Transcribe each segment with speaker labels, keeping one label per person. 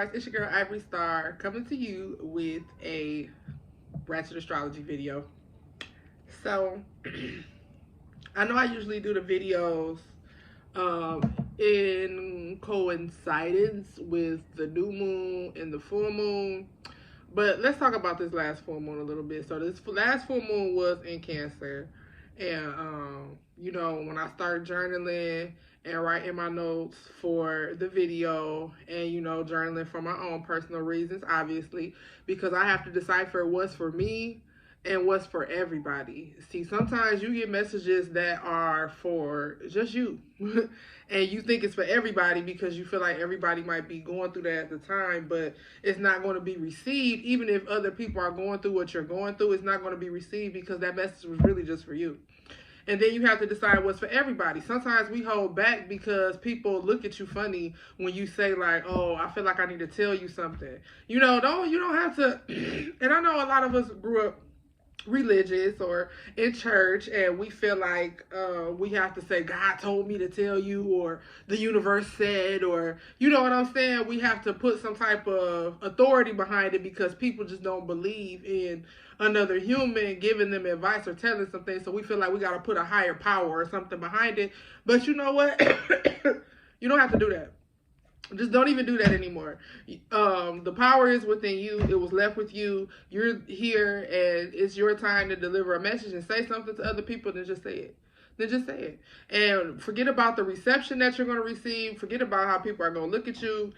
Speaker 1: stars, it's your girl Ivory Star coming to you with a ratchet astrology video. So I know I usually do the videos in coincidence with the new moon and the full moon, but let's talk about this last full moon a little bit. So this last full moon was in Cancer, and when I started journaling and writing my notes for the video, and journaling for my own personal reasons, obviously, because I have to decipher what's for me and what's for everybody. See, sometimes you get messages that are for just you and you think it's for everybody because you feel like everybody might be going through that at the time, but it's not going to be received. Even if other people are going through what you're going through, it's not going to be received because that message was really just for you. And then you have to decide what's for everybody. Sometimes we hold back because people look at you funny when you say like, "Oh, I feel like I need to tell you something." You don't have to. And I know a lot of us grew up religious or in church, and we feel like we have to say God told me to tell you, or the universe said, or you know what I'm saying. We have to put some type of authority behind it because people just don't believe in another human giving them advice or telling something, so we feel like we got to put a higher power or something behind it. But you know what? You don't have to do that. Just don't even do that anymore. The power is within you. It was left with you. You're here, and it's your time to deliver a message and say something to other people. Then just say it. And forget about the reception that you're going to receive. Forget about how people are going to look at you.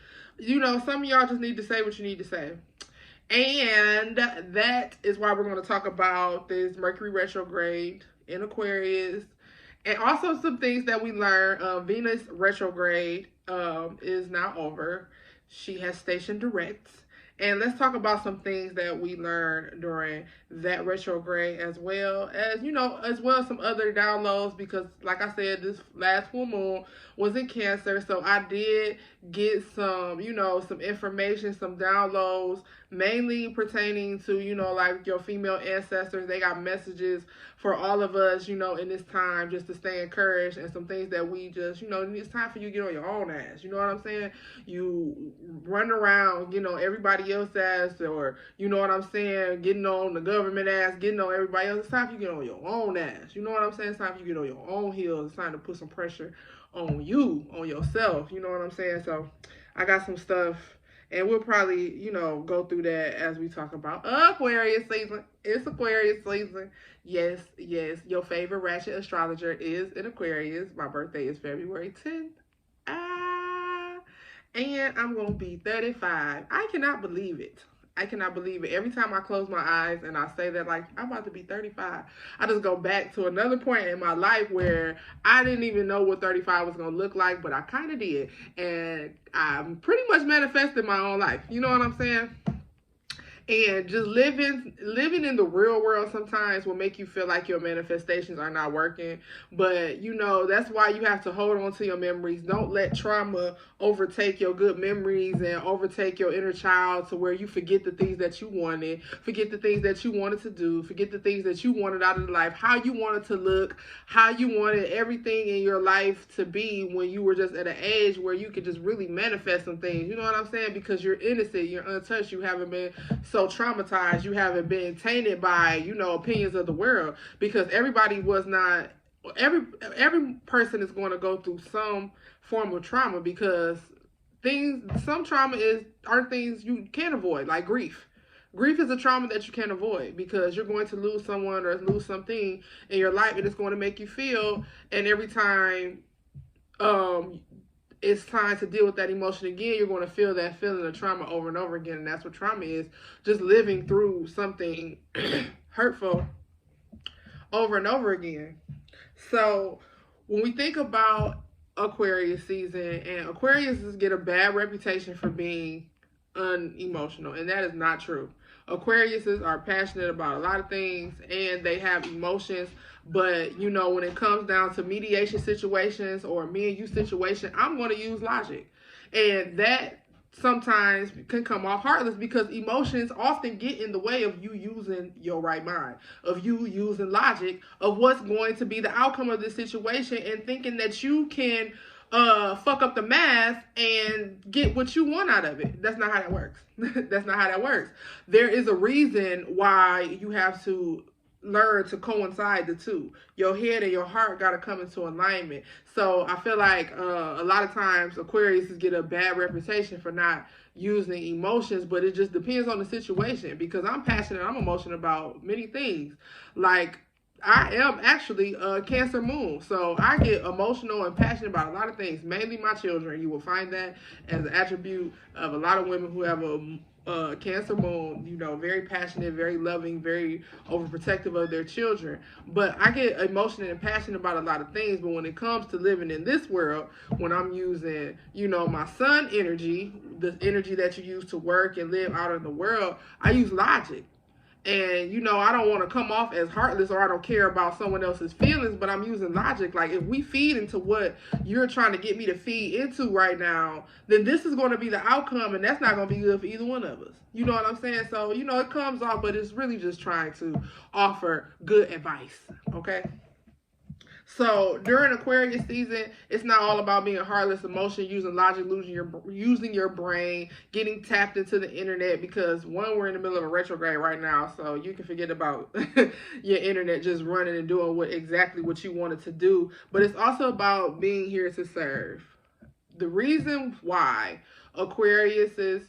Speaker 1: Some of y'all just need to say what you need to say. And that is why we're going to talk about this Mercury retrograde in Aquarius. And also some things that we learned. Venus retrograde is now over. She has stationed direct. And let's talk about some things that we learned during that retrograde, as well as some other downloads, because like I said, this last full moon was in Cancer. So I did get some, some information, some downloads, mainly pertaining to, like your female ancestors. They got messages for all of us, in this time, just to stay encouraged, and some things that we just, it's time for you to get on your own ass. You know what I'm saying? You run around, everybody else ass, or, what I'm saying, getting on the government ass, getting on everybody else. It's time for you to get on your own ass. You know what I'm saying? It's time for you to get on your own heels. It's time to put some pressure on you, on yourself. You know what I'm saying? So I got some stuff, and we'll probably, go through that as we talk about Aquarius season. It's Aquarius season. Yes, your favorite ratchet astrologer is in Aquarius. My birthday is February 10th. And I'm going to be 35. I cannot believe it. Every time I close my eyes and I say that, like, I'm about to be 35, I just go back to another point in my life where I didn't even know what 35 was going to look like, but I kind of did. And I'm pretty much manifesting my own life. You know what I'm saying? And just living in the real world sometimes will make you feel like your manifestations are not working. But, that's why you have to hold on to your memories. Don't let trauma overtake your good memories and overtake your inner child to where you forget the things that you wanted, forget the things that you wanted to do, forget the things that you wanted out of life, how you wanted to look, how you wanted everything in your life to be when you were just at an age where you could just really manifest some things. You know what I'm saying? Because you're innocent, you're untouched, you haven't been so traumatized, you haven't been tainted by, opinions of the world, because everybody was not, every person is going to go through some form of trauma, because some trauma are things you can't avoid, like grief. Grief is a trauma that you can't avoid, because you're going to lose someone or lose something in your life, and it's going to make you feel, and every time it's time to deal with that emotion again, you're going to feel that feeling of trauma over and over again. And that's what trauma is, just living through something hurtful over and over again. So when we think about Aquarius season, and Aquariuses get a bad reputation for being unemotional, and that is not true. Aquariuses are passionate about a lot of things, and they have emotions, but when it comes down to mediation situations or me and you situation, I'm going to use logic, and that sometimes can come off heartless, because emotions often get in the way of you using your right mind, of you using logic, of what's going to be the outcome of this situation, and thinking that you can fuck up the math and get what you want out of it. That's not how that works. That's not how that works. There is a reason why you have to learn to coincide the two. Your head and your heart got to come into alignment. So I feel like a lot of times Aquariuses get a bad reputation for not using emotions, but it just depends on the situation, because I'm passionate, I'm emotional about many things. Like, I am actually a Cancer moon, so I get emotional and passionate about a lot of things, mainly my children. You will find that as an attribute of a lot of women who have a Cancer moon, you know, very passionate, very loving, very overprotective of their children. But I get emotional and passionate about a lot of things, but when it comes to living in this world, when I'm using, you know, my sun energy, the energy that you use to work and live out in the world, I use logic. And, you know, I don't want to come off as heartless or I don't care about someone else's feelings, but I'm using logic. Like, if we feed into what you're trying to get me to feed into right now, then this is going to be the outcome, and that's not going to be good for either one of us. You know what I'm saying? So, you know, it comes off, but it's really just trying to offer good advice, okay? So during Aquarius season, it's not all about being heartless, emotion, using logic, using your brain, getting tapped into the internet, because one, we're in the middle of a retrograde right now, so you can forget about your internet just running and doing exactly what you wanted to do. But it's also about being here to serve. The reason why Aquariuses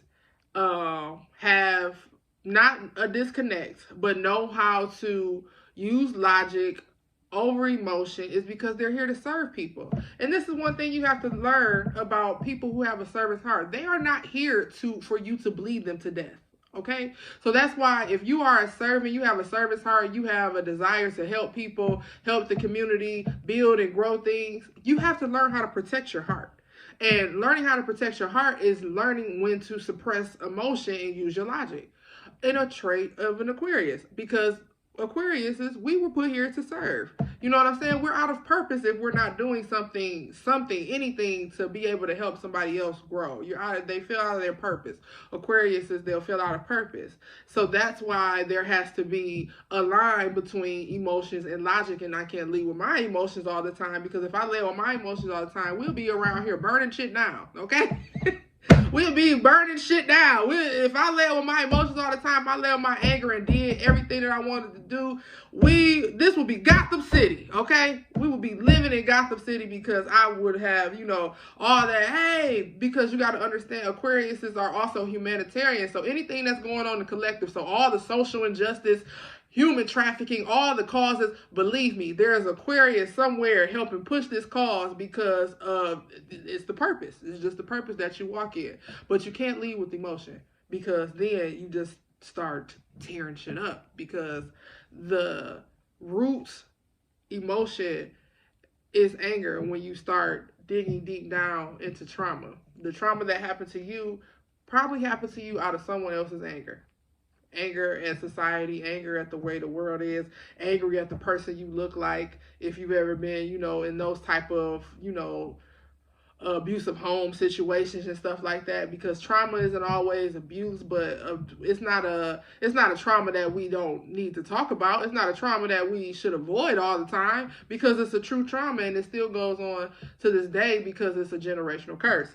Speaker 1: have not a disconnect, but know how to use logic over emotion is because they're here to serve people. And this is one thing you have to learn about people who have a service heart. They are not here for you to bleed them to death. Okay? So that's why if you are a servant, you have a service heart, you have a desire to help people, help the community, build and grow things, you have to learn how to protect your heart. And learning how to protect your heart is learning when to suppress emotion and use your logic. In a trait of an Aquarius, because Aquariuses, we were put here to serve. You know what I'm saying? We're out of purpose if we're not doing anything to be able to help somebody else grow. They feel out of their purpose. Aquariuses, they'll feel out of purpose. So that's why there has to be a line between emotions and logic, and I can't lead with my emotions all the time, because if I lay with my emotions all the time, we'll be around here burning shit down, okay? We'll be burning shit down. If I lay with my emotions all the time, if I lay with my anger and did everything that I wanted to do, this would be Gotham City, okay? We would be living in Gotham City, because I would have, you know, all that. Hey, because you got to understand, Aquariuses are also humanitarian. So anything that's going on in the collective, so all the social injustice, human trafficking, all the causes, believe me, there's Aquarius somewhere helping push this cause, because it's the purpose. It's just the purpose that you walk in. But you can't lead with emotion, because then you just start tearing shit up, because the root emotion is anger. When you start digging deep down into trauma, the trauma that happened to you probably happened to you out of someone else's anger. Anger at society, anger at the way the world is, angry at the person you look like, if you've ever been, you know, in those type of, you know, abusive home situations and stuff like that, because trauma isn't always abuse, but it's not a trauma that we don't need to talk about. It's not a trauma that we should avoid all the time, because it's a true trauma, and it still goes on to this day, because it's a generational curse.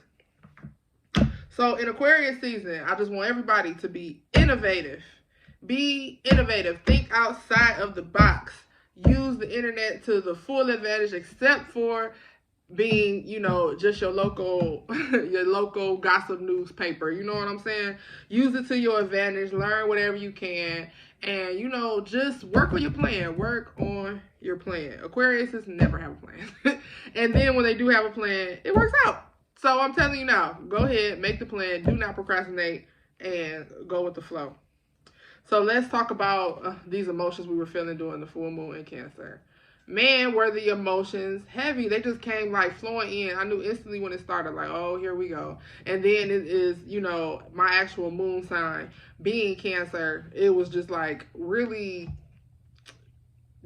Speaker 1: So in Aquarius season, I just want everybody to be innovative. Be innovative. Think outside of the box. Use the internet to the full advantage, except for being, you know, just your local gossip newspaper. You know what I'm saying? Use it to your advantage. Learn whatever you can. And, you know, just work on your plan. Work on your plan. Aquariuses never have a plan. And then when they do have a plan, it works out. So I'm telling you now, go ahead, make the plan, do not procrastinate, and go with the flow. So let's talk about these emotions we were feeling during the full moon in Cancer. Man, were the emotions heavy. They just came like flowing in. I knew instantly when it started, like, oh, here we go. And then it is, you know, my actual moon sign being Cancer. It was just like really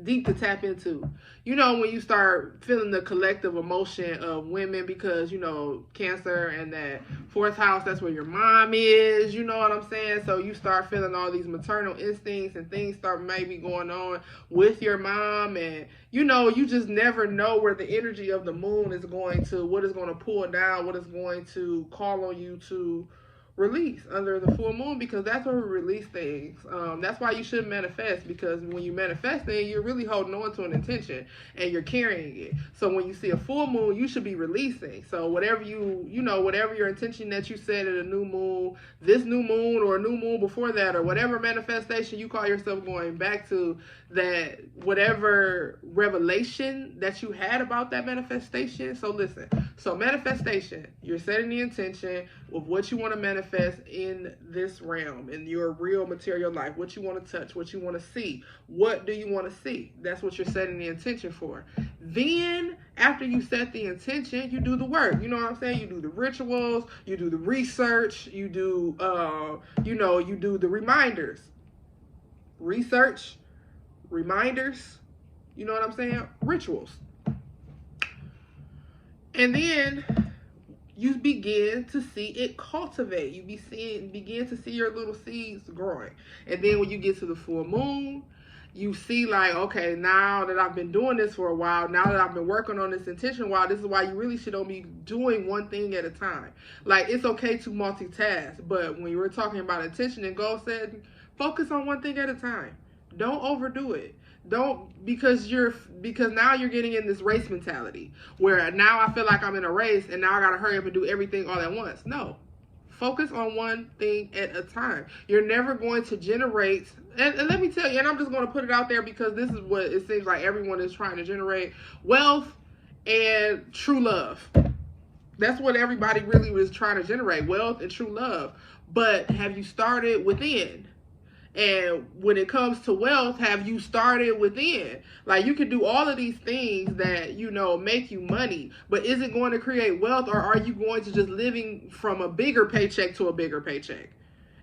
Speaker 1: deep to tap into. You know, when you start feeling the collective emotion of women, because, you know, Cancer and that fourth house, that's where your mom is, you know what I'm saying? So you start feeling all these maternal instincts and things start maybe going on with your mom. And, you know, you just never know where the energy of the moon is going to, what is going to pull down, what is going to call on you to release under the full moon, because that's where we release things. That's why you should manifest, because when you manifest things, you're really holding on to an intention and you're carrying it. So when you see a full moon, you should be releasing. So whatever whatever your intention that you set at a new moon, this new moon or a new moon before that, or whatever manifestation you call yourself going back to, that whatever revelation that you had about that manifestation. So listen, so manifestation, you're setting the intention of what you want to manifest in this realm, in your real material life, what you want to touch, what you want to see. What do you want to see? That's what you're setting the intention for. Then after you set the intention, you do the work. You know what I'm saying? You do the rituals, you do the research, you do you do the reminders. Research, reminders, you know what I'm saying? Rituals. And then you begin to see it cultivate. You begin to see your little seeds growing. And then when you get to the full moon, you see like, okay, now that I've been doing this for a while, now that I've been working on this intention a while, this is why you really should only be doing one thing at a time. Like, it's okay to multitask, but when you were talking about intention and goal setting, focus on one thing at a time. Don't overdo it. Because now you're getting in this race mentality where now I feel like I'm in a race and now I gotta hurry up and do everything all at once. No, focus on one thing at a time. You're never going to generate, and let me tell you, and I'm just going to put it out there because this is what it seems like everyone is trying to generate: wealth and true love. That's what everybody really was trying to generate: wealth and true love. But have you started within? And when it comes to wealth, have you started within? Like, you can do all of these things that, make you money, but is it going to create wealth, or are you going to just living from a bigger paycheck to a bigger paycheck?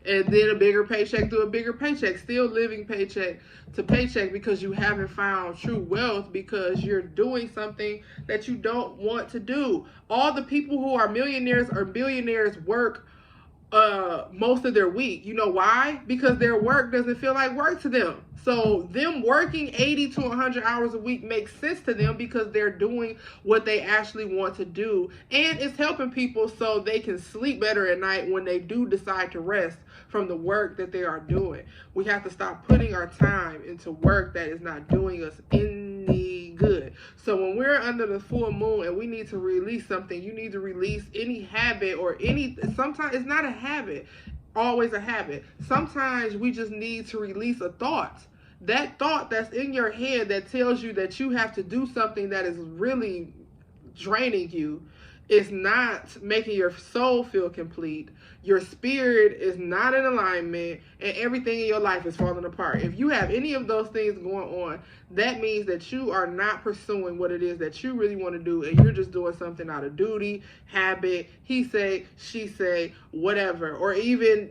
Speaker 1: And then a bigger paycheck to a bigger paycheck, still living paycheck to paycheck because you haven't found true wealth, because you're doing something that you don't want to do. All the people who are millionaires or billionaires work most of their week. You know why? Because their work doesn't feel like work to them. So them working 80 to 100 hours a week makes sense to them because they're doing what they actually want to do, and it's helping people so they can sleep better at night when they do decide to rest from the work that they are doing. We have to stop putting our time into work that is not doing us any good. So when we're under the full moon and we need to release something, you need to release any habit or sometimes it's not a habit, always a habit. Sometimes we just need to release a thought. That thought that's in your head that tells you that you have to do something that is really draining you, is not making your soul feel complete. Your spirit is not in alignment, and everything in your life is falling apart. If you have any of those things going on, that means that you are not pursuing what it is that you really want to do, and you're just doing something out of duty, habit, he say, she say, whatever. Or even,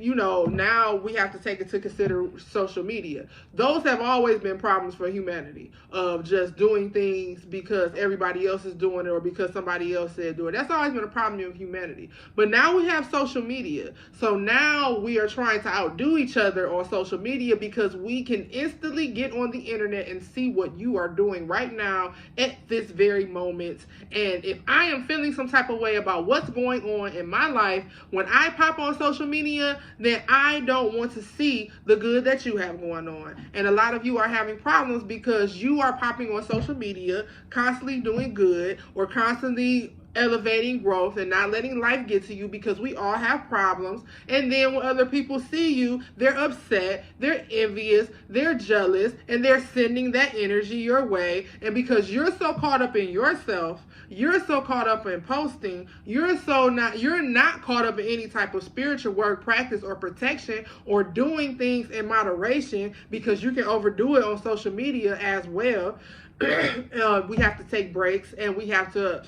Speaker 1: now we have to take it to consider social media. Those have always been problems for humanity, of just doing things because everybody else is doing it or because somebody else said do it. That's always been a problem in humanity. But now we have social media. So now we are trying to outdo each other on social media because we can instantly get on the internet and see what you are doing right now at this very moment. And if I am feeling some type of way about what's going on in my life, when I pop on social media, then I don't want to see the good that you have going on. And a lot of you are having problems because you are popping on social media, constantly doing good or constantly elevating growth and not letting life get to you, because we all have problems. And then when other people see you, they're upset, they're envious, they're jealous, and they're sending that energy your way. And because you're so caught up in yourself, you're so caught up in posting, you're not caught up in any type of spiritual work, practice, or protection, or doing things in moderation, because you can overdo it on social media as well. We have to take breaks, and we have to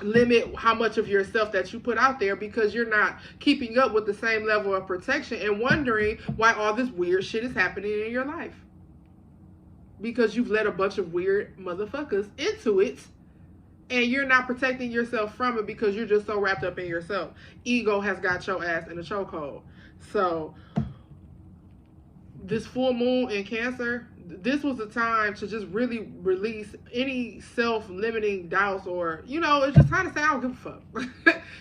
Speaker 1: limit how much of yourself that you put out there, because you're not keeping up with the same level of protection and wondering why all this weird shit is happening in your life. because you've let a bunch of weird motherfuckers into it, and you're not protecting yourself from it because you're just so wrapped up in yourself. Ego has got your ass in a chokehold. So this full moon in Cancer, this was the time to just really release any self-limiting doubts, or, it's just time to say, I don't give a fuck.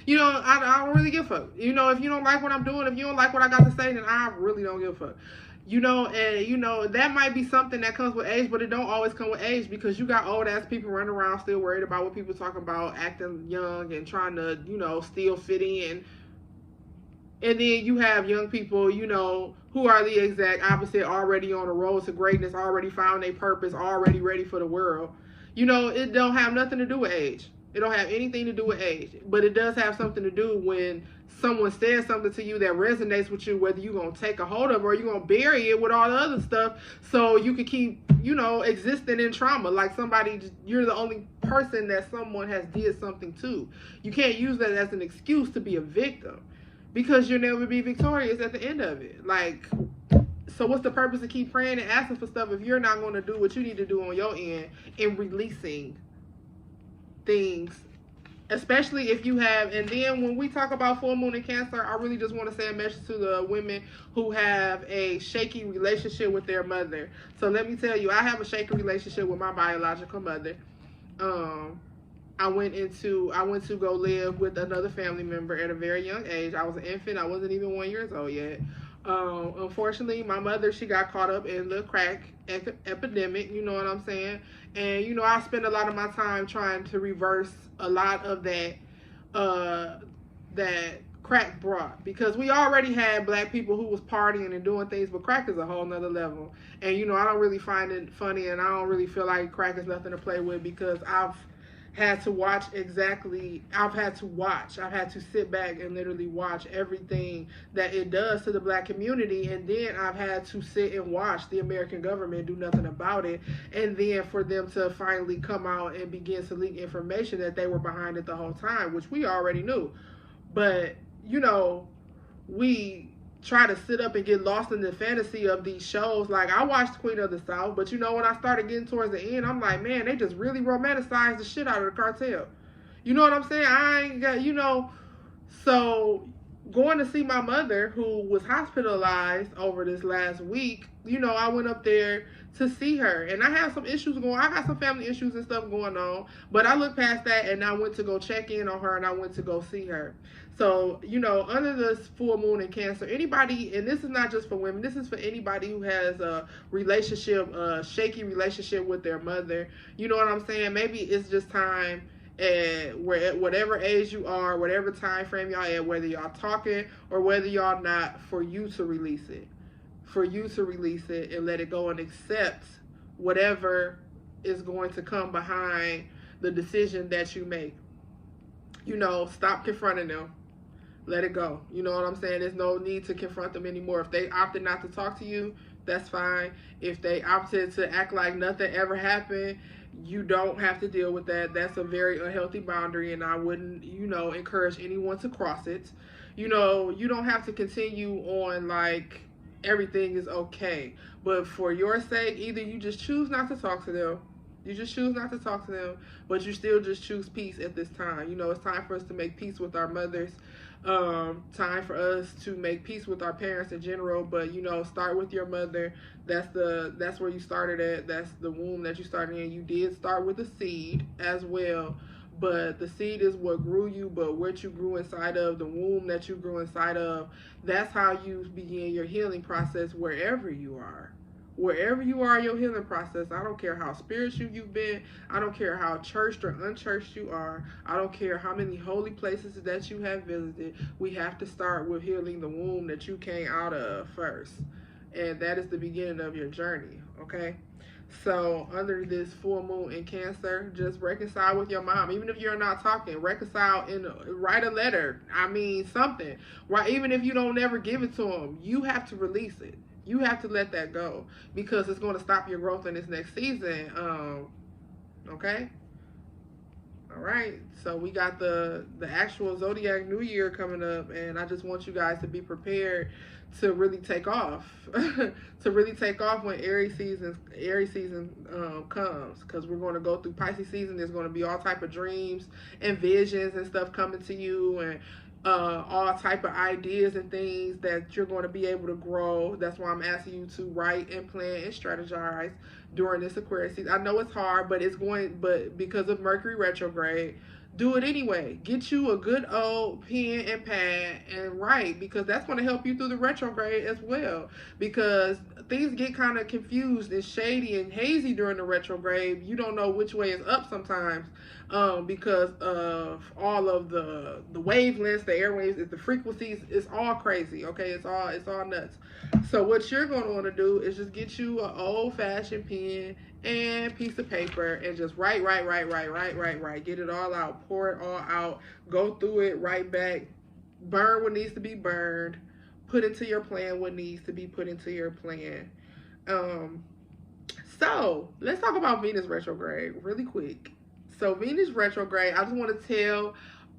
Speaker 1: I don't really give a fuck. If you don't like what I'm doing, if you don't like what I got to say, then I really don't give a fuck. And that might be something that comes with age, but it don't always come with age, because you got old ass people running around still worried about what people talking about, acting young and trying to, still fit in. And then you have young people, who are the exact opposite, already on the road to greatness, already found their purpose, already ready for the world. It don't have nothing to do with age. It don't have anything to do with age. But it does have something to do when someone says something to you that resonates with you, whether you're going to take a hold of it or you're going to bury it with all the other stuff so you can keep, existing in trauma. Like you're the only person that someone has did something to. You can't use that as an excuse to be a victim, because you'll never be victorious at the end of it. So what's the purpose of keep praying and asking for stuff if you're not going to do what you need to do on your end in releasing things, especially if you have. And then when we talk about full moon in Cancer, I really just want to say a message to the women who have a shaky relationship with their mother. So let me tell you, I have a shaky relationship with my biological mother. I went to go live with another family member at a very young age. I was an infant. I wasn't even 1 year old yet. Unfortunately, my mother, she got caught up in the crack epidemic, you know what I'm saying? And, I spend a lot of my time trying to reverse a lot of that crack brought, because we already had black people who was partying and doing things, but crack is a whole nother level. And, I don't really find it funny, and I don't really feel like crack is nothing to play with, because I've had to sit back and literally watch everything that it does to the black community, and then I've had to sit and watch the American government do nothing about it, and then for them to finally come out and begin to leak information that they were behind it the whole time, which we already knew. But we try to sit up and get lost in the fantasy of these shows. Like, I watched Queen of the South, but when I started getting towards the end, I'm like, man, they just really romanticized the shit out of the cartel. You know what I'm saying? I ain't got, so going to see my mother, who was hospitalized over this last week, I went up there to see her, and I have some issues I got some family issues and stuff going on, but I looked past that and I went to go check in on her, and I went to go see her. So, under this full moon in Cancer, anybody, and this is not just for women, this is for anybody who has a relationship, a shaky relationship with their mother. You know what I'm saying? Maybe it's just time, at whatever age you are, whatever time frame y'all at, whether y'all talking or whether y'all not, for you to release it. For you to release it and let it go and accept whatever is going to come behind the decision that you make. Stop confronting them. Let it go. You know what I'm saying? There's no need to confront them anymore. If they opted not to talk to you, that's fine. If they opted to act like nothing ever happened, you don't have to deal with that. That's a very unhealthy boundary, and I wouldn't, encourage anyone to cross it. You don't have to continue on like everything is okay. But for your sake, either you just choose not to talk to them. You just choose not to talk to them, but you still just choose peace at this time. It's time for us to make peace with our mothers. Time for us to make peace with our parents in general, but start with your mother. That's where you started at. That's the womb that you started in. You did start with a seed as well, but the seed is what grew you, but what you grew inside of, the womb that you grew inside of, that's how you begin your healing process wherever you are. Wherever you are in your healing process. I don't care how spiritual you've been. I don't care how churched or unchurched you are. I don't care how many holy places that you have visited. We have to start with healing the womb that you came out of first. And that is the beginning of your journey, okay? So under this full moon in Cancer, just reconcile with your mom. Even if you're not talking, reconcile and write a letter. Something. Right? Even if you don't ever give it to them, you have to release it. You have to let that go, because it's going to stop your growth in this next season. Okay? All right, so we got the actual zodiac new year coming up, and I just want you guys to be prepared to really take off, to really take off when Aries season comes, because we're going to go through Pisces season. There's going to be all type of dreams and visions and stuff coming to you, and all type of ideas and things that you're going to be able to grow. That's why I'm asking you to write and plan and strategize during this Aquarius season. I know it's hard, but because of Mercury retrograde, do it anyway. Get you a good old pen and pad and write, because that's going to help you through the retrograde as well, because things get kind of confused and shady and hazy during the retrograde. You don't know which way is up sometimes, because of all of the wavelengths, the airwaves, the frequencies. It's all crazy. Okay, it's all nuts. So what you're going to want to do is just get you an old-fashioned pen and piece of paper and just write. Get it all out. Pour it all out. Go through it. Write back. Burn what needs to be burned. Put into your plan what needs to be put into your plan. So let's talk about Venus retrograde really quick. So Venus retrograde, I just want to tell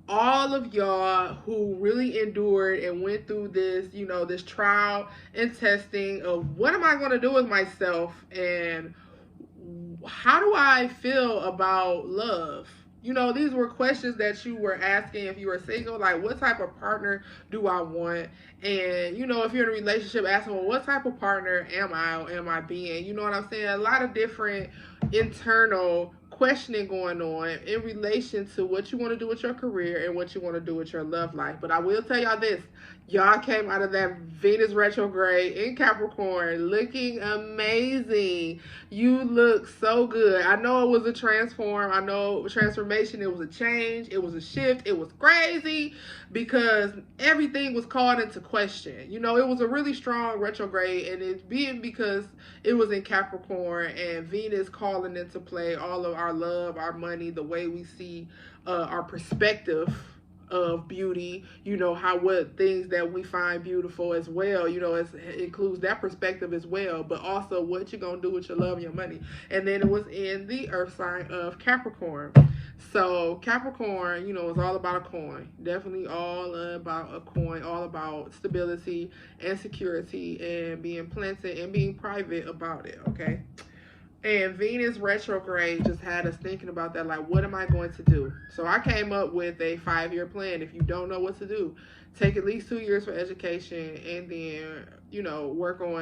Speaker 1: all of y'all who really endured and went through this, this trial and testing of what am I going to do with myself, and how do I feel about love? These were questions that you were asking if you were single, like what type of partner do I want? And, if you're in a relationship, asking, well, what type of partner am I being? You know what I'm saying? A lot of different internal questioning going on in relation to what you want to do with your career and what you want to do with your love life. But I will tell y'all this. Y'all came out of that Venus retrograde in Capricorn looking amazing. You look so good. I know it was a transformation. It was a change. It was a shift. It was crazy because everything was called into question. It was a really strong retrograde, and it's being because it was in Capricorn and Venus calling into play all of our love, our money, the way we see our perspective of beauty, what things that we find beautiful as well, it includes that perspective as well, but also what you're going to do with your love and your money. And then it was in the earth sign of Capricorn. So Capricorn, is all about a coin. Definitely all about a coin, all about stability and security and being planted and being private about it, okay? And Venus retrograde just had us thinking about that, like, what am I going to do? So I came up with a 5-year plan. If you don't know what to do, take at least 2 years for education, and then,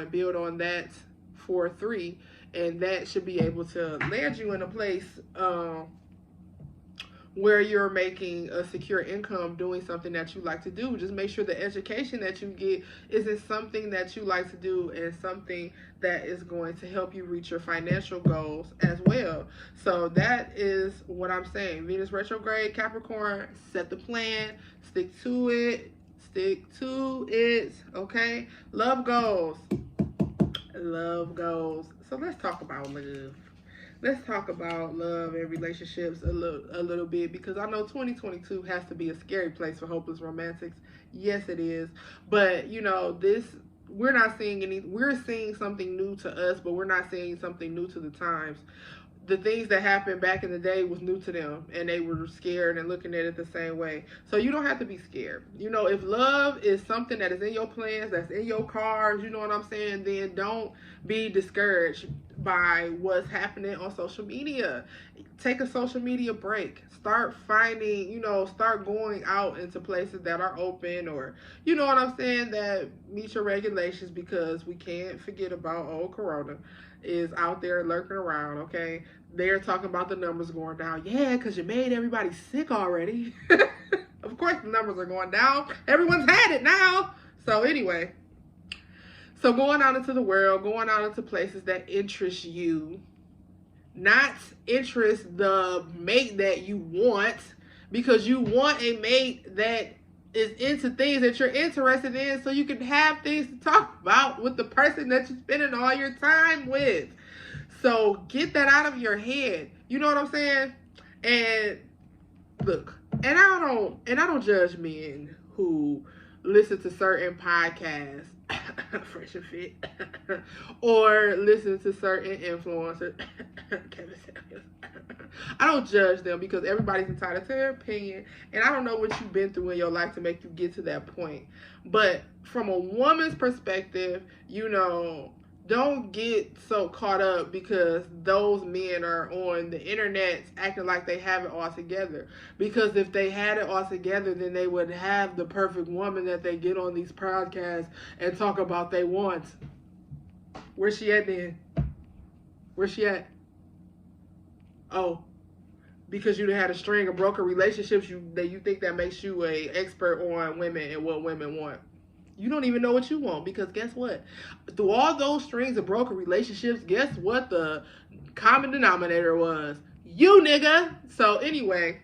Speaker 1: build on that for 3. And that should be able to land you in a place where you're making a secure income doing something that you like to do. Just make sure the education that you get isn't something that you like to do and something that is going to help you reach your financial goals as well. So that is what I'm saying. Venus retrograde, Capricorn, set the plan, stick to it, okay? Love goals. So let's talk about love. Let's talk about love and relationships a little bit, because I know 2022 has to be a scary place for hopeless romantics. Yes, it is. But, we're not seeing we're seeing something new to us, but we're not seeing something new to the times. The things that happened back in the day was new to them, and they were scared and looking at it the same way. So you don't have to be scared. If love is something that is in your plans, that's in your cards, you know what I'm saying, then don't be discouraged by what's happening on social media. Take a social media break. Start finding, start going out into places that are open, or, you know what I'm saying, that meet your regulations, because we can't forget about old Corona is out there lurking around, okay? They're talking about the numbers going down. Yeah, because you made everybody sick already. Of course the numbers are going down. Everyone's had it now. So anyway, so going out into the world, going out into places that interest you, not interest the mate that you want, because you want a mate that is into things that you're interested in, so you can have things to talk about with the person that you're spending all your time with. So get that out of your head. You know what I'm saying? And look, and I don't judge men who listen to certain podcasts Fresh and Fit, or listen to certain influencers. Kevin Samuels. I don't judge them because everybody's entitled to their opinion, and I don't know what you've been through in your life to make you get to that point. But from a woman's perspective, you know, don't get so caught up because those men are on the internet acting like they have it all together. Because if they had it all together, then they would have the perfect woman that they get on these podcasts and talk about they want. Where's she at then? Where's she at? Oh, because you had a string of broken relationships, you think that makes you a expert on women and what women want. You don't even know what you want, because guess what? Through all those strings of broken relationships, guess what the common denominator was? You, nigga. So anyway,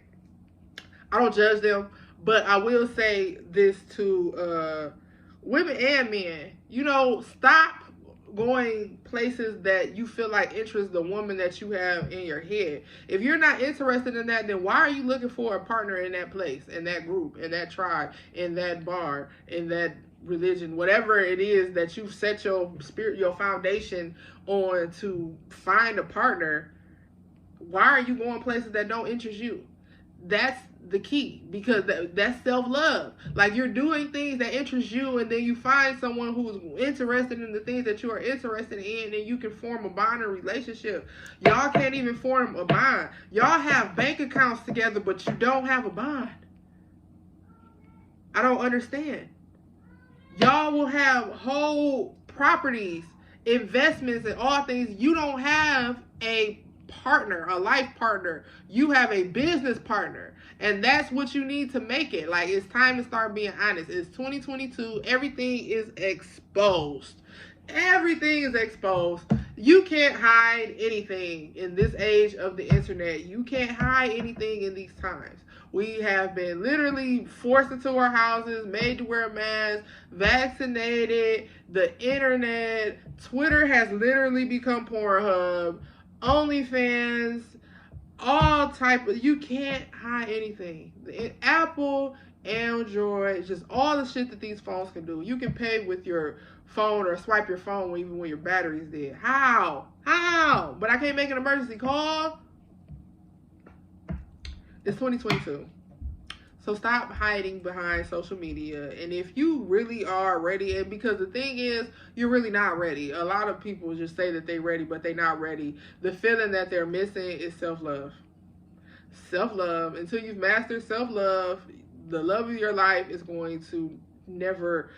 Speaker 1: I don't judge them, but I will say this to women and men. You know, stop going places that you feel like interest the woman that you have in your head. If you're not interested in that, then why are you looking for a partner in that place, in that group, in that tribe, in that bar, in that religion, whatever it is that you've set your spirit, your foundation on to find a partner? Why are you going places that don't interest you? That's the key, because that's self-love. Like, you're doing things that interest you, and then you find someone who's interested in the things that you are interested in, and you can form a bond or relationship. Y'all can't even form a bond. Y'all have bank accounts together, but you don't have a bond. I don't understand. Y'all will have whole properties, investments, and all things. You don't have a partner, a life partner. You have a business partner, and that's what you need to make it. Like, it's time to start being honest. It's 2022. Everything is exposed. Everything is exposed. You can't hide anything in this age of the internet. You can't hide anything in these times. We have been literally forced into our houses, made to wear a mask, vaccinated, the internet. Twitter has literally become Pornhub. OnlyFans, all type of, you can't hide anything. Apple, Android, just all the shit that these phones can do. You can pay with your phone or swipe your phone even when your battery's dead. How? But I can't make an emergency call? It's 2022. So stop hiding behind social media. And if you really are ready, and because the thing is, you're really not ready. A lot of people just say that they're ready, but they're not ready. The feeling that they're missing is self-love. Self-love. Until you've mastered self-love, the love of your life is going to never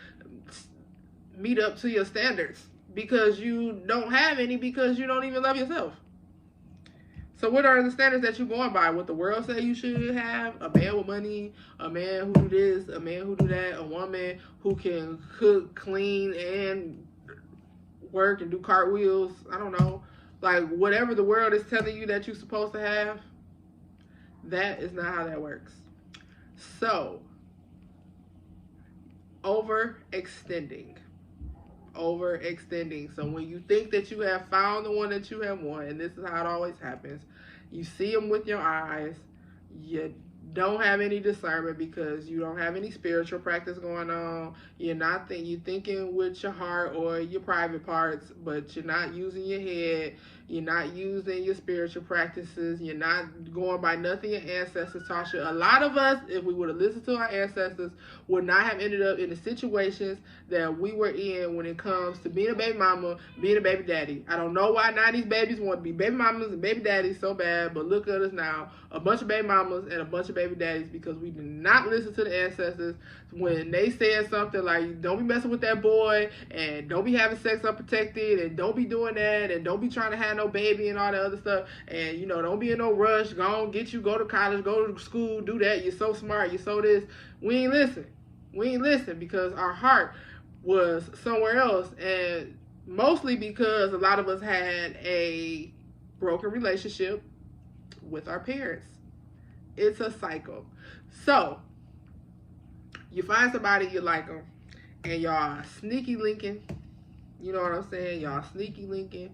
Speaker 1: meet up to your standards, because you don't have any, because you don't even love yourself. So what are the standards that you're going by? What the world say you should have? A man with money, a man who do this, a man who do that, a woman who can cook, clean, and work and do cartwheels. I don't know. Like, whatever the world is telling you that you're supposed to have, that is not how that works. So, overextending. So when you think that you have found the one that you have won, and this is how it always happens, you see them with your eyes, you don't have any discernment because you don't have any spiritual practice going on. You're thinking with your heart or your private parts, but you're not using your head. You're not using your spiritual practices. You're not going by nothing your ancestors taught you. A lot of us, if we would have listened to our ancestors, would not have ended up in the situations that we were in when it comes to being a baby mama, being a baby daddy. I don't know why 90s babies want to be baby mamas and baby daddies so bad, but look at us now. A bunch of baby mamas and a bunch of baby daddies, because we did not listen to the ancestors when they said something like, don't be messing with that boy, and don't be having sex unprotected, and don't be doing that, and don't be trying to have no baby and all that other stuff, and don't be in no rush, go on, go to college, go to school, do that, you're so smart, you're so this. We ain't listen because our heart was somewhere else, and mostly because a lot of us had a broken relationship with our parents. It's a cycle. So you find somebody you like them, and y'all sneaky linking. You know what I'm saying? Y'all sneaky linking,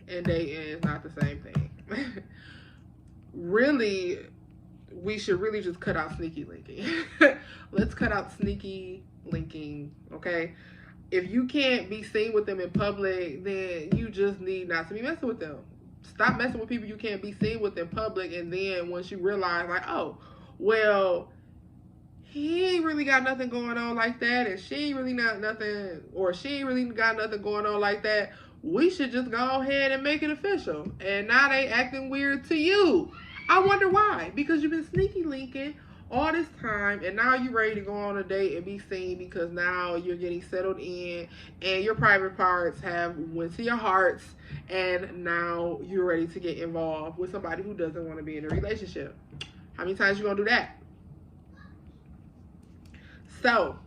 Speaker 1: and dating is not the same thing. Really, we should really just cut out sneaky linking. Let's cut out sneaky linking, okay? If you can't be seen with them in public, then you just need not to be messing with them. Stop messing with people you can't be seen with in public, and then once you realize, like, oh, well, he ain't really got nothing going on like that, and she ain't really got nothing going on like that, we should just go ahead and make it official. And now they acting weird to you. I wonder why. Because you've been sneaky linking all this time, and now you're ready to go on a date and be seen, because now you're getting settled in and your private parts have went to your hearts, and now you're ready to get involved with somebody who doesn't want to be in a relationship. How many times you gonna do that? So,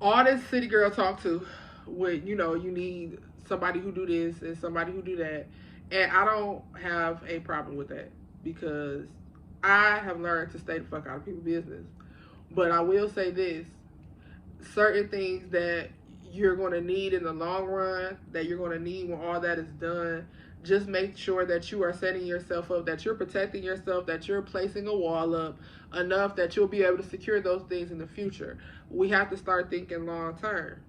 Speaker 1: all this city girl talk to with, you know, you need somebody who do this and somebody who do that. And I don't have a problem with that, because I have learned to stay the fuck out of people's business. But I will say this, certain things that you're going to need in the long run, that you're going to need when all that is done, just make sure that you are setting yourself up, that you're protecting yourself, that you're placing a wall up enough that you'll be able to secure those things in the future. We have to start thinking long term.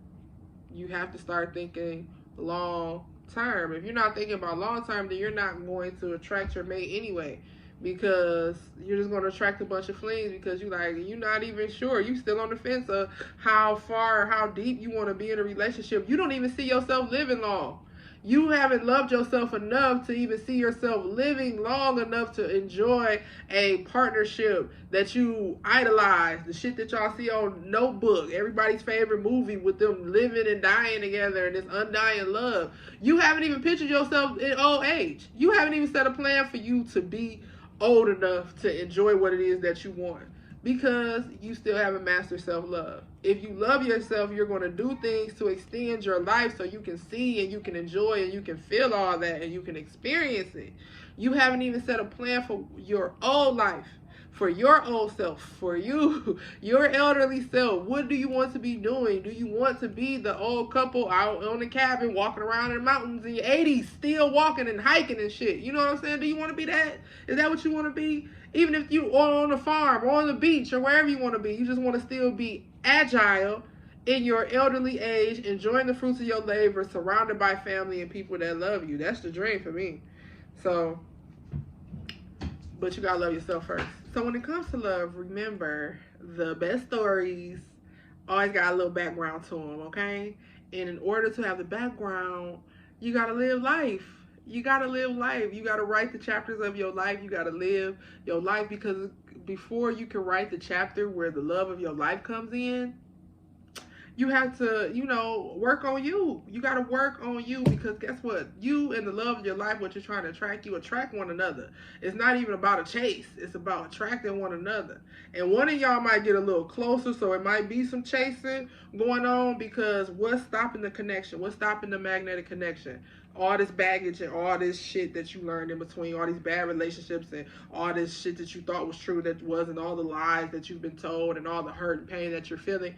Speaker 1: You have to start thinking long term. If you're not thinking about long term, then you're not going to attract your mate anyway, because you're just going to attract a bunch of flings, because you're not even sure. You still on the fence of how far or how deep you want to be in a relationship. You don't even see yourself living long. You haven't loved yourself enough to even see yourself living long enough to enjoy a partnership that you idolize. The shit that y'all see on Notebook, everybody's favorite movie, with them living and dying together and this undying love. You haven't even pictured yourself in old age. You haven't even set a plan for you to be old enough to enjoy what it is that you want, because you still haven't mastered self-love. If you love yourself, you're going to do things to extend your life so you can see and you can enjoy and you can feel all that and you can experience it. You haven't even set a plan for your old life, for your old self, for you, your elderly self. What do you want to be doing? Do you want to be the old couple out on the cabin walking around in the mountains in your 80s, still walking and hiking and shit? You know what I'm saying? Do you want to be that? Is that what you want to be? Even if you are on a farm or on the beach or wherever you want to be, you just want to still be agile in your elderly age, enjoying the fruits of your labor, surrounded by family and people that love you. That's the dream for me. So, but you gotta love yourself first. So when it comes to love, remember, the best stories always got a little background to them, okay? And in order to have the background, you gotta live life. You gotta live life. You gotta write the chapters of your life. You gotta live your life, because before you can write the chapter where the love of your life comes in, you have to, work on you. You got to work on you, because guess what? You and the love of your life, what you're trying to attract, you attract one another. It's not even about a chase. It's about attracting one another. And one of y'all might get a little closer, so it might be some chasing going on, because what's stopping the connection? What's stopping the magnetic connection? All this baggage and all this shit that you learned in between, all these bad relationships and all this shit that you thought was true that wasn't, all the lies that you've been told and all the hurt and pain that you're feeling.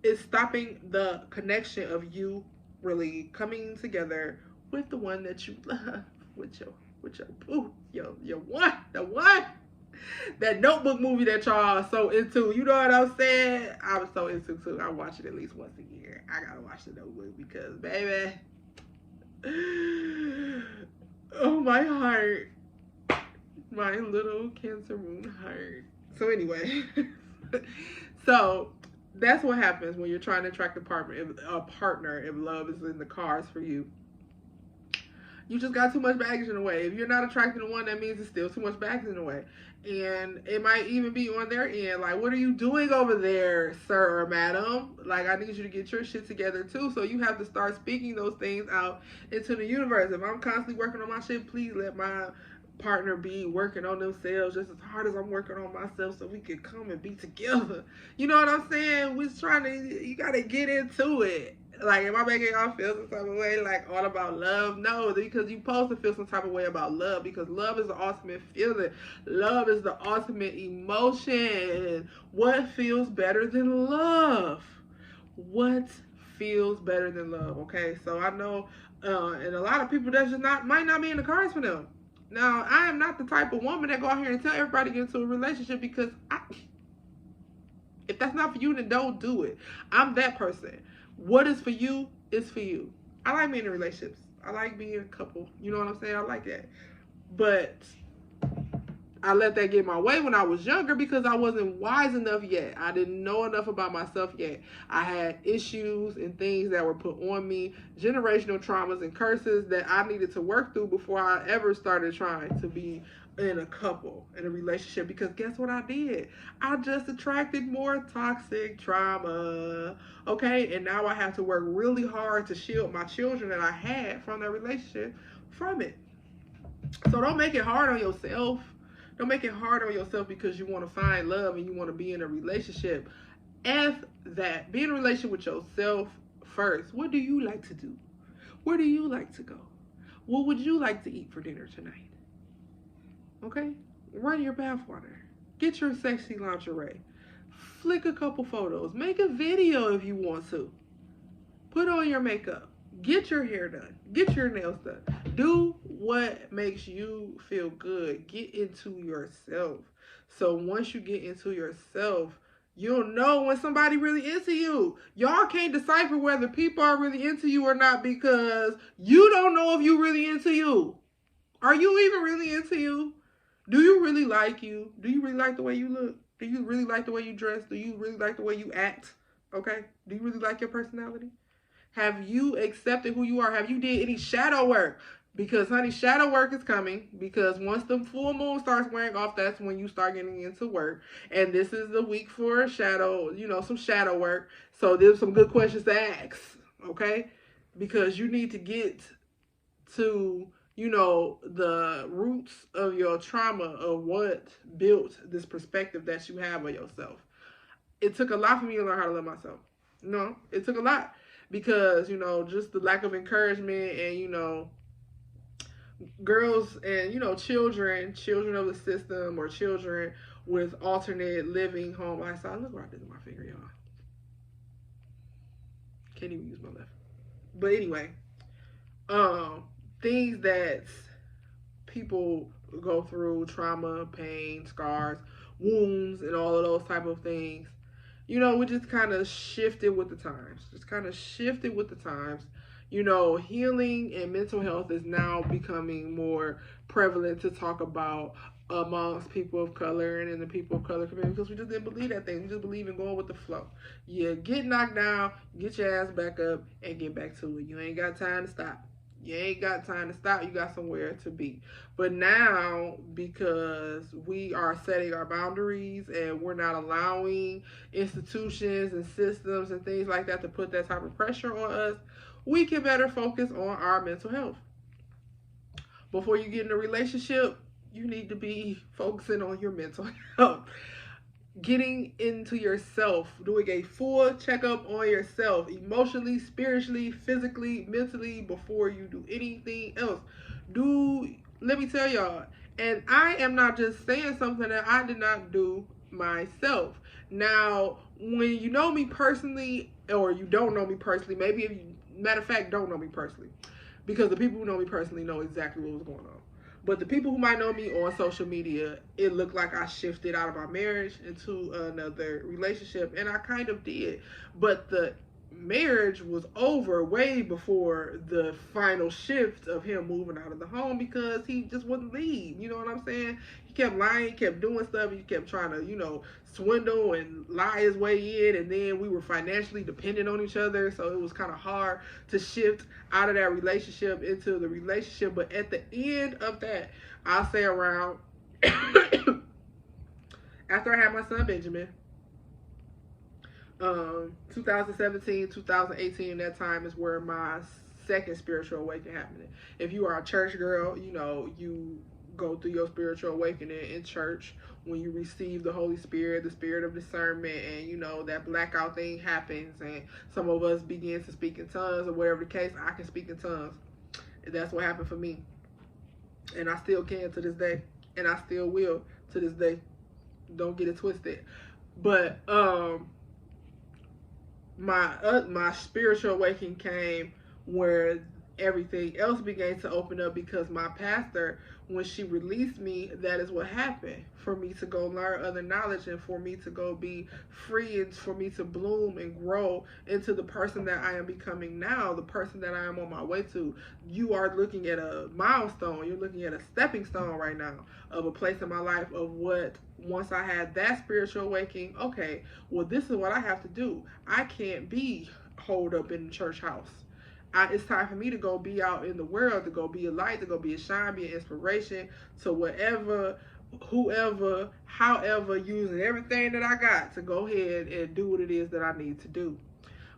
Speaker 1: It's stopping the connection of you really coming together with the one that you love, with your one, the one. That Notebook movie that y'all are so into, you know what I'm saying? I'm so into too. I watch it at least once a year. I gotta watch the Notebook, because baby, oh, my heart, my little Cancer moon heart. So anyway, so that's what happens when you're trying to attract a partner if love is in the cards for you. You just got too much baggage in the way. If you're not attracting the one, that means it's still too much baggage in the way. And it might even be on their end. Like, what are you doing over there, sir or madam? Like, I need you to get your shit together too. So you have to start speaking those things out into the universe. If I'm constantly working on my shit, please let my partner be working on themselves just as hard as I'm working on myself, so we can come and be together. You know what I'm saying? You gotta get into it. Like, am I making y'all feel some type of way, like all about love? No, because you're supposed to feel some type of way about love, because love is the ultimate feeling. Love is the ultimate emotion. What feels better than love? What feels better than love? Okay, so I know, and a lot of people, that's just might not be in the cards for them. Now, I am not the type of woman that go out here and tell everybody to get into a relationship, because if that's not for you, then don't do it. I'm that person. What is for you is for you. I like being in relationships. I like being a couple. You know what I'm saying? I like that. But I let that get my way when I was younger because I wasn't wise enough yet. I didn't know enough about myself yet. I had issues and things that were put on me, generational traumas and curses that I needed to work through before I ever started trying to be in a couple, in a relationship. Because guess what I did? I just attracted more toxic trauma. Okay? And now I have to work really hard to shield my children that I had from that relationship from it. So don't make it hard on yourself. Don't make it hard on yourself because you want to find love and you want to be in a relationship. F that. Be in a relationship with yourself first. What do you like to do? Where do you like to go? What would you like to eat for dinner tonight? Okay? Run your bathwater. Get your sexy lingerie. Flick a couple photos. Make a video if you want to. Put on your makeup. Get your hair done. Get your nails done. Do what makes you feel good. Get into yourself. So once you get into yourself, you'll know when somebody really into you. Y'all can't decipher whether people are really into you or not because you don't know if you really into you. Are you even really into you? Do you really like you? Do you really like the way you look? Do you really like the way you dress? Do you really like the way you act? Okay? Do you really like your personality? Have you accepted who you are? Have you did any shadow work? Because, honey, shadow work is coming. Because once the full moon starts wearing off, that's when you start getting into work. And this is the week for shadow, some shadow work. So there's some good questions to ask, okay? Because you need to get to, the roots of your trauma of what built this perspective that you have of yourself. It took a lot for me to learn how to love myself. No, it took a lot. Because, just the lack of encouragement and, girls and, children of the system or children with alternate living home lifestyle. Look what I did with my finger, y'all. Can't even use my left. But anyway, things that people go through, trauma, pain, scars, wounds, and all of those type of things. We just kind of shifted with the times. Healing and mental health is now becoming more prevalent to talk about amongst people of color and in the people of color community because we just didn't believe that thing. We just believe in going with the flow. You get knocked down, get your ass back up, and get back to it. You ain't got time to stop. You got somewhere to be. But now, because we are setting our boundaries and we're not allowing institutions and systems and things like that to put that type of pressure on us, we can better focus on our mental health. Before you get in a relationship, you need to be focusing on your mental health. Getting into yourself, doing a full checkup on yourself, emotionally, spiritually, physically, mentally, before you do anything else. Let me tell y'all, and I am not just saying something that I did not do myself. Now, when you know me personally, or you don't know me personally, maybe if you, matter of fact, don't know me personally, because the people who know me personally know exactly what was going on. But the people who might know me on social media, it looked like I shifted out of my marriage into another relationship, and I kind of did. But the marriage was over way before the final shift of him moving out of the home because he just wouldn't leave. You know what I'm saying? He kept lying, kept doing stuff, he kept trying to, swindle and lie his way in, and then we were financially dependent on each other, so it was kind of hard to shift out of that relationship into the relationship. But at the end of that, I'll say around after I had my son Benjamin, 2017, 2018, that time is where my second spiritual awakening happened. If you are a church girl, you go through your spiritual awakening in church when you receive the Holy Spirit, the spirit of discernment, and that blackout thing happens, and some of us begin to speak in tongues, or whatever the case. I can speak in tongues, and that's what happened for me, and I still can to this day, and I still will to this day. Don't get it twisted. But my spiritual awakening came where everything else began to open up, because my pastor, when she released me, that is what happened for me to go learn other knowledge, and for me to go be free, and for me to bloom and grow into the person that I am becoming now, the person that I am on my way to. You are looking at a milestone. You're looking at a stepping stone right now of a place in my life of what, once I had that spiritual awakening, okay, well, this is what I have to do. I can't be holed up in the church house. It's time for me to go be out in the world, to go be a light, to go be a shine, be an inspiration to whatever, whoever, however, using everything that I got to go ahead and do what it is that I need to do.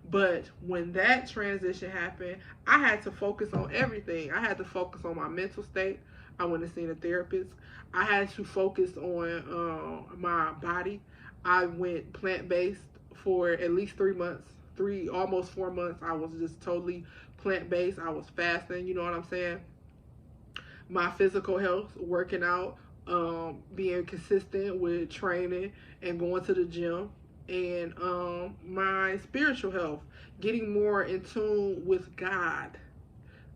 Speaker 1: But when that transition happened, I had to focus on everything. I had to focus on my mental state. I went and seen a therapist. I had to focus on my body. I went plant-based for at least 3 months. Almost 4 months. I was just totally plant-based. I was fasting, you know what I'm saying? My physical health, working out, being consistent with training and going to the gym, and my spiritual health, getting more in tune with God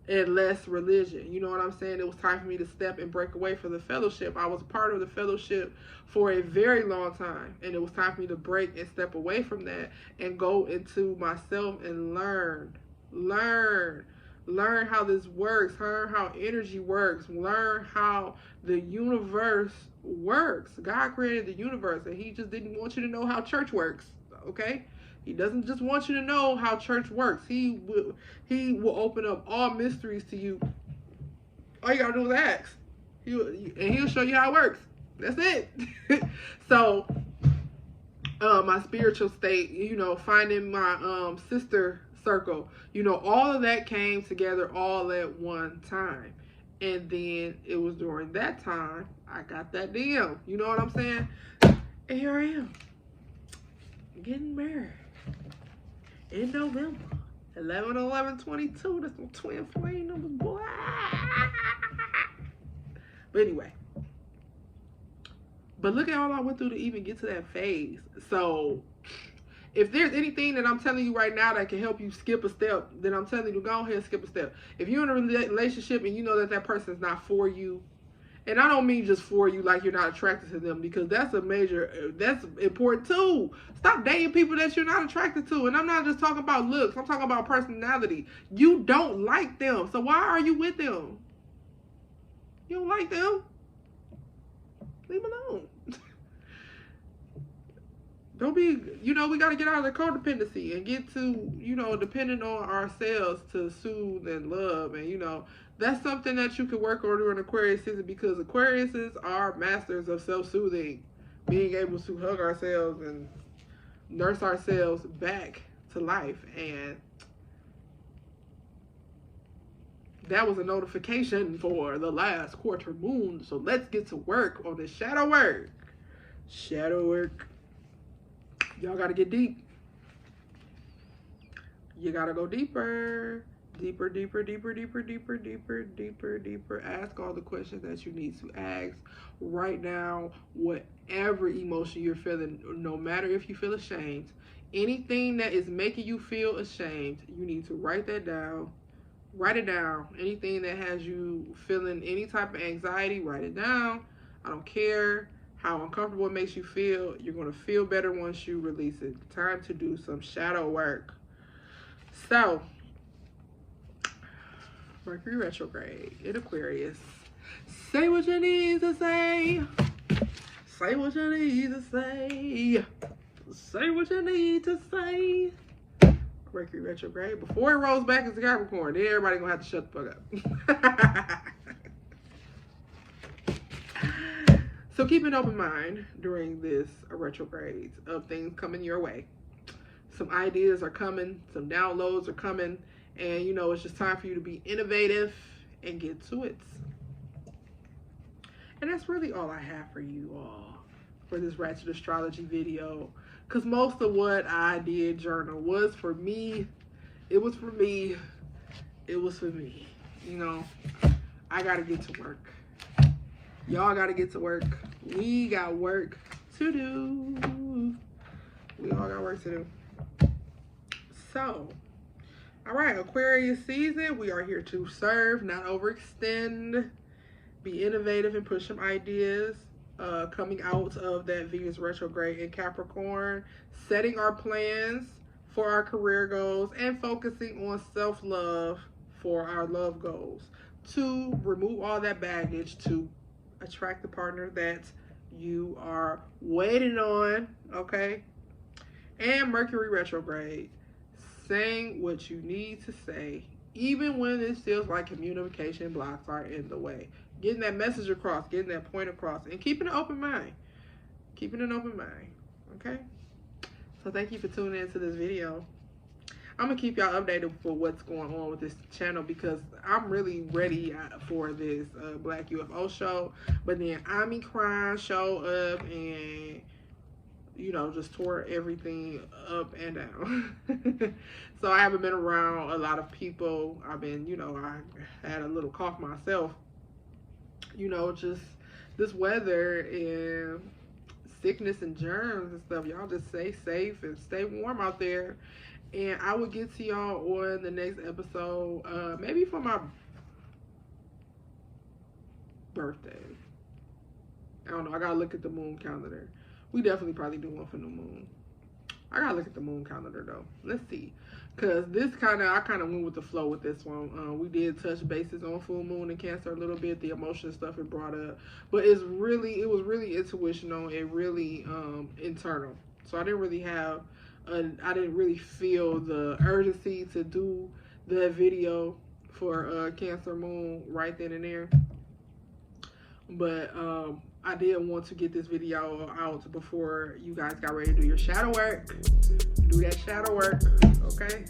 Speaker 1: and less religion. You know what I'm saying? It was time for me to step and break away from the fellowship. I was part of the fellowship for a very long time, and it was time for me to break and step away from that and go into myself and learn how this works, learn how energy works, learn how the universe works. God created the universe, and he just didn't want you to know how church works, okay? He doesn't just want you to know how church works. He will open up all mysteries to you. All you gotta do is ask. He'll show you how it works. That's it. So, my spiritual state, you know, finding my sister circle, you know, all of that came together all at one time. And then it was during that time I got that DM. You know what I'm saying? And here I am, getting married in November. 11/11/22. That's my twin flame number, boy. But anyway. But look at all I went through to even get to that phase. So if there's anything that I'm telling you right now that can help you skip a step, then I'm telling you to go ahead and skip a step. If you're in a relationship and you know that that person is not for you, and I don't mean just for you like you're not attracted to them, because that's important too. Stop dating people that you're not attracted to. And I'm not just talking about looks. I'm talking about personality. You don't like them. So why are you with them? You don't like them? Leave them alone. Don't be, you know, we got to get out of the codependency and get to, you know, depending on ourselves to soothe and love. And, you know, that's something that you can work on during Aquarius season, because Aquariuses are masters of self-soothing, being able to hug ourselves and nurse ourselves back to life. And that was a notification for the last quarter moon. So let's get to work on this shadow work. Shadow work. Y'all got to get deep. You got to go deeper. Deeper, deeper, deeper, deeper, deeper, deeper, deeper, deeper. Ask all the questions that you need to ask right now. Whatever emotion you're feeling, no matter if you feel ashamed, anything that is making you feel ashamed, you need to write that down. Write it down. Anything that has you feeling any type of anxiety, write it down. I don't care how uncomfortable it makes you feel. You're going to feel better once you release it. Time to do some shadow work. So, Mercury retrograde in Aquarius. Say what you need to say. Say what you need to say. Say what you need to say. Mercury retrograde. Before it rolls back into Capricorn, then everybody going to have to shut the fuck up. So keep an open mind during this retrograde of things coming your way. Some ideas are coming, some downloads are coming, and you know, it's just time for you to be innovative and get to it. And that's really all I have for you all for this Ratchet Astrology video. Because most of what I did journal was for me. It was for me. It was for me. You know, I got to get to work. Y'all got to get to work. We got work to do. We all got work to do. So, All right, Aquarius season. We are here to serve, not overextend. Be innovative and push some ideas. Coming out of that Venus retrograde in Capricorn, setting our plans for our career goals and focusing on self-love for our love goals. To remove all that baggage to attract the partner that you are waiting on, okay? And Mercury retrograde, saying what you need to say, even when it feels like communication blocks are in the way. Getting that message across, getting that point across, and keeping an open mind. Keeping an open mind, okay? So thank you for tuning into this video. I'm going to keep y'all updated for what's going on with this channel because I'm really ready for this Black UFO show. But then Omicron showed up and, you know, just tore everything up and down. So I haven't been around a lot of people. I've been, you know, I had a little cough myself. You know, just this weather and sickness and germs and stuff. Y'all just stay safe and stay warm out there. And I will get to y'all on the next episode, maybe for my birthday. I don't know. I gotta look at the moon calendar. We definitely probably do one for new moon. I gotta look at the moon calendar though. Let's see. Cause this I kind of went with the flow with this one. We did touch bases on full moon and Cancer a little bit, the emotion stuff it brought up, but it was really intuitional and really internal. So I didn't really feel the urgency to do the video for Cancer moon right then and there. But I did want to get this video out before you guys got ready to do your shadow work. Do that shadow work, okay?